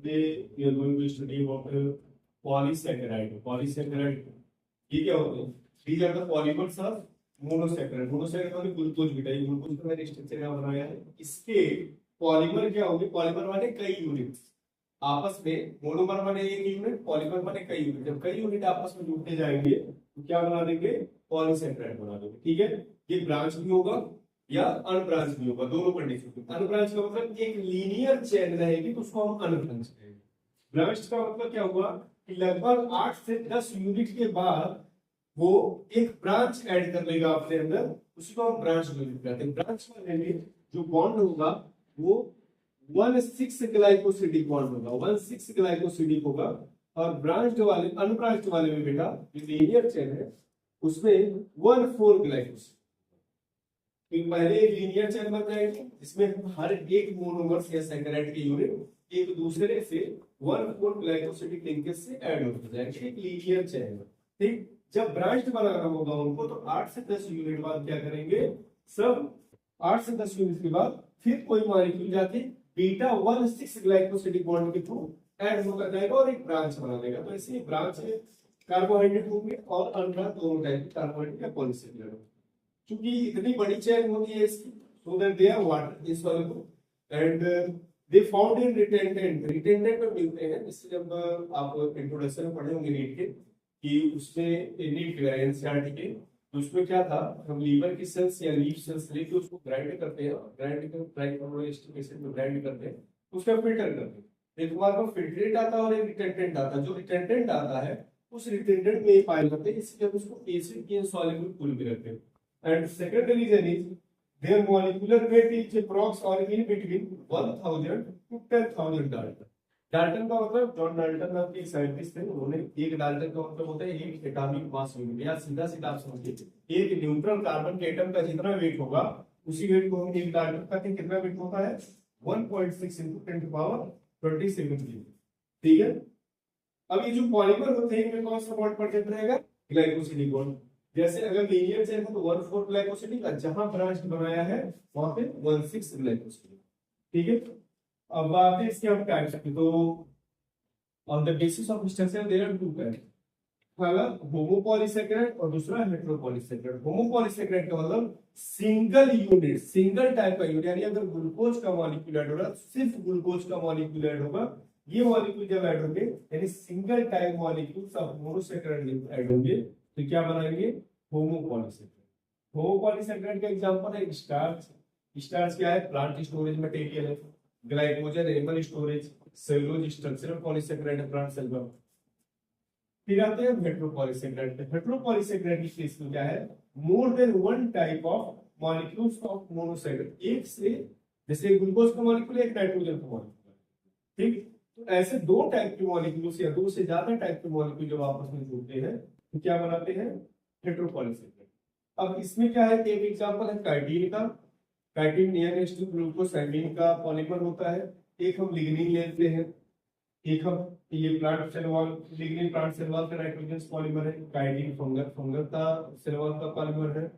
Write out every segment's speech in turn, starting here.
today we are going to study about polysaccharide. Polysaccharide ये क्या होते हैं? These are the polymers of monosaccharide. Monosaccharide माने glucose बेटा, ये ग्लूकोज का मैंने स्ट्रक्चर यहाँ बनाया है. इसके पॉलीमर क्या होंगे? पॉलीमर माने कई यूनिट्स आपस में. मोनोमर माने एक यूनिट, पॉलीमर माने कई यूनिट. जब कई यूनिट आपस में जुड़ते जाएंगे तो क्या बना देंगे? पॉलीसैकेराइड बना देंगे. ठीक है, ये ब्रांच भी होगा या अनब्रांच भी होगा, दोनों कंडीशन. अनब्रांच का मतलब एक लीनियर चेन रहेगी तो उसको हम अनब्रांच कहेंगे. ब्रांच का मतलब क्या हुआ कि लगभग 8 से 10 यूनिट के बाद वो एक ब्रांच ऐड कर लेगा अपने अंदर, उसको हम ब्रांच यूनिट कहते हैं. ब्रांच में जो बॉन्ड होगा वो 1,6 ग्लाइकोसिडिक बॉन्ड होगा, 1,6 ग्लाइकोसिडिक होगा. और ब्रांच्ड वाले, अनब्रांच्ड वाले में बेटा जो लीनियर चेन है उसमें 1,4 ग्लाइकोसिड. पहले एक लीनियर चेन बन जाएगी जिसमें हर एक मोनोमर या सैकराइड के यूनिट एक दूसरे से 1,4 ग्लाइकोसिडिक लिंकेज से ऐड होते जाएंगे. एक लीनियर चेन है. ठीक, जब ब्रांच्ड बनाना होगा उनको तो 8 से 10 यूनिट बाद क्या करेंगे? सब 8 से 10 यूनिट के बाद फिर कोई मॉलिक्यूल जाके बीटा 1,6 ग्लाइकोसिडिक बॉन्ड के थ्रू ऐड होकर जाएगा और एक ब्रांच बना देगा. तो ऐसे ब्रांच कार्बोहाइड्रेट होंगे और अनब्रांच दोनों टाइप के कार्बोहाइड्रेट या पॉलीसेकेराइड. क्योंकि इतनी बड़ी चेन होती है इसकी, so that they are water इस वाले को एंड दे फाउंड इन रिटेंडेंट. रिटेंडेंट में मिलते हैं. इससे जब आप इंट्रोडक्शन में पढ़े होंगे नीट के कि उसमें नीट के एनसीईआरटी के, तो उसमें क्या था, हम लीवर की सेल्स या लीफ सेल्स लेके उसको ग्राइंड करते हैं, ग्राइंड कर ट्राइक्लोरोएस्टिक एसिड में ग्राइंड करते हैं, उसका फिल्टर करते हैं. एक बार को फिल्ट्रेट आता है और एक रिटेंडेंट आता है. जो रिटेंडेंट आता है उस रिटेंडेंट में पाए जाते हैं, इसलिए हम उसको एसिड के इनसॉल्युबल पूल में रखते हैं. And second reason is there molecular weight is approx और in between 1000 to 10,000 dalton. Dalton का मतलब जॉन डाल्टन नाम के साइंटिस्ट थे, उन्होंने एक डाल्टन का मतलब होता है एक एटॉमिक मास यूनिट. या सीधा सीधा आप समझिए एक न्यूट्रल कार्बन के एटम का जितना वेट होगा उसी वेट को हम एक डाल्टन का कितना वेट होता है? 1.6 into 10 to power 27. ठीक है. अब ये जो पॉलीमर होते हैं इनमें कौन सा बॉन्ड प्रेजेंट रहेगा? Glycosidic bond. जैसे अगर लीनियर चेन है तो 1,4 ग्लाइकोसिडिक, जहां ब्रांच बनाया है वहां पे 1,6 ग्लाइकोसिडिक. ठीक है. अब बात है इसके हम टाइप्स की. तो on the basis of structure there are two types. पहला होमोपॉलीसैकेराइड और दूसरा हेटेरोपॉलीसैकेराइड. होमोपॉलीसैकेराइड का मतलब सिंगल यूनिट, सिंगल टाइप का यूनिट, यानी अगर ग्लूकोज का मॉलिक्यूल ऐड होगा, सिर्फ ग्लूकोज का मॉलिक्यूल ऐड होगा. ये मॉलिक्यूल जब ऐड होंगे यानी single type molecules of monosaccharide add होंगे तो क्या बनाएंगे? होमोपॉलीसैकेराइड. होमोपॉलीसैकेराइड का एग्जांपल है स्टार्च. स्टार्च क्या है? प्लांट स्टोरेज मटेरियल है. Glycogen animal storage. Cellulose structural polysaccharide है प्लांट सेल में. फिर आते हैं हेटेरोपॉलीसैकेराइड. हेटेरोपॉलीसैकेराइड की केस में क्या है? More than one type of molecules of monosaccharide. एक से, जैसे ग्लूकोज का मॉलिक्यूल एक नाइट्रोजन का मॉलिक्यूल. ठीक, तो ऐसे दो टाइप के मॉलिक्यूल्स या दो से ज्यादा टाइप के मॉलिक्यूल जब आपस में जुड़ते हैं तो क्या बनाते हैं? हेटेरोपॉलीसैकेराइड. अब इसमें क्या है? एक एग्जांपल है काइटिन का. काइटिन नियरेस्ट टू ग्लूकोसाइडिन का पॉलीमर होता है. एक हम लिग्निन लेते हैं, एक हम ये plant cell wall, lignin plant cell wall का नाइट्रोजन पॉलीमर है. काइटिन फंगस का सेल वॉल का पॉलीमर है.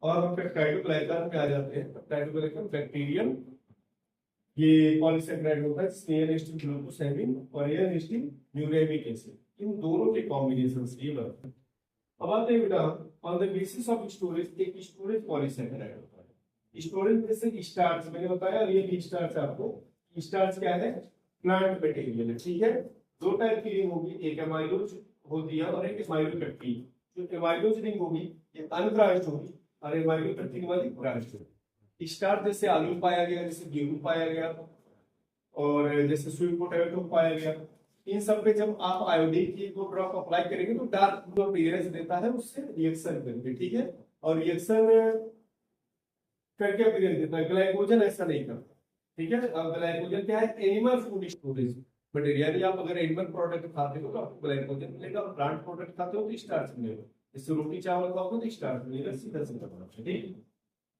और हम पेप्टाइडोग्लाइकन पे आ जाते हैं. पेप्टाइडोग्लाइकन बैक्टीरियल ये पॉलीसैकेराइड होता है नियरेस्ट टू ग्लूकोसाइडिन और नियरेस्ट टू न्यूरेमिक एसिड. इन दोनों के कॉम्बिनेशन से ये बनता है. अब आते हैं बेटा on the basis of storage. एक स्टोरेज पॉलीसैकेराइड होता है. स्टोरेज में से स्टार्च मैंने बताया, और ये भी स्टार्च आपको. स्टार्च क्या है? प्लांट मटेरियल है. ठीक है. दो टाइप की रिंग होगी, एक एमाइलोज होती है और एक एमाइलोपेक्टिन. जो एमाइलोज रिंग होगी ये अनब्रांच्ड होगी और एमाइलोपेक्टिन वाली ब्रांच्ड होगी. स्टार्च जैसे आलू में पाया गया, जैसे गेहूं पाया गया और जैसे स्वीट पोटैटो पाया गया. इन सब पे जब आप आयोडीन की एक ड्रॉप अप्लाई करेंगे तो डार्क ब्लू अपीयरेंस देता है, उससे रिएक्शन करके. ठीक है. और रिएक्शन करके अपीयरेंस देता है. ग्लाइकोजन ऐसा नहीं करता. ठीक है. अब ग्लाइकोजन क्या है? Animal food storage material. आप अगर एनिमल प्रोडक्ट खाते हो तो आपको ग्लाइकोजन मिलेगा, प्लांट प्रोडक्ट खाते हो तो स्टार्च मिलेगा. इससे रोटी चावल खाओगे तो स्टार्च मिलेगा. सीधा सीधा. ठीक.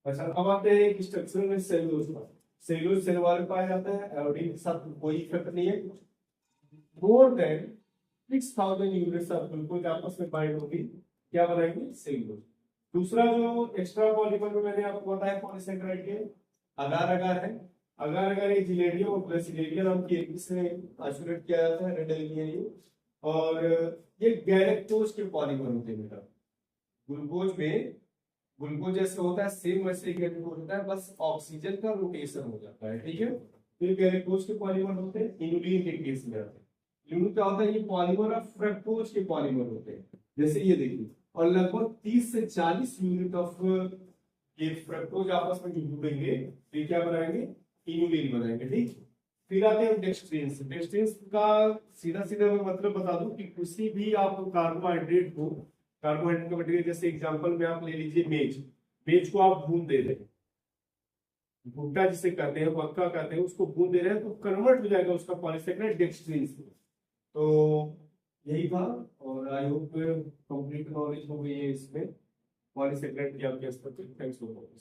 अच्छा, अब आते हैं स्ट्रक्चर में सेलुलोज. सेलुलोज सेल वॉल में पाया जाता है. आयोडीन के साथ कोई इफेक्ट नहीं है. More than 6,000 units of glucose आपस में बाइंड होगी, क्या बनाएंगे? सेलुलोज. दूसरा जो एक्स्ट्रा पॉलीमर में मैंने आपको बताया पॉलीसैकेराइड के अगार अगार है. अगर अगर ये जिलेटियम और प्लस जिलेटियम नाम की एक से आइसोलेट किया जाता है रेड एल्केन, और ये गैलेक्टोज के पॉलीमर होते हैं बेटा। ग्लूकोज में ग्लूकोज जैसे होता है सेम वैसे गैलेक्टोज होता है, बस ऑक्सीजन का रोटेशन हो जाता है, ठीक है। तो ये गैलेक्टोज के पॉलीमर होते हैं, इनुलिन के केस में आते हैं। इनुलिन क्या होता है, ये पॉलीमर ऑफ फ्रक्टोज के पॉलीमर होते हैं, जैसे ये देखिए। और लगभग 30 से 40 यूनिट ऑफ ये फ्रक्टोज आपस में जुड़ेंगे तो ये क्या बनाएंगे, इनुलिन बनाएंगे, ठीक। फिर आते हैं डेक्सट्रिन्स। डेक्सट्रिन्स का सीधा सीधा मैं मतलब बता दूं कि किसी भी आप कार्बोहाइड्रेट को, कार्बोहाइड्रेट का मटेरियल, जैसे एग्जांपल में आप ले लीजिए मेज। मेज को आप भून दे रहे हैं, भुट्टा जिसे कहते हैं, मक्का कहते हैं, उसको भून दे रहे हैं तो कन्वर्ट हो जाएगा उसका पॉलीसेकेराइड डेक्सट्रिन्स में। तो यही था, और आई होप कंप्लीट नॉलेज हो गई है इसमें पॉलीसेकेराइड की आपके। Thanks for watching.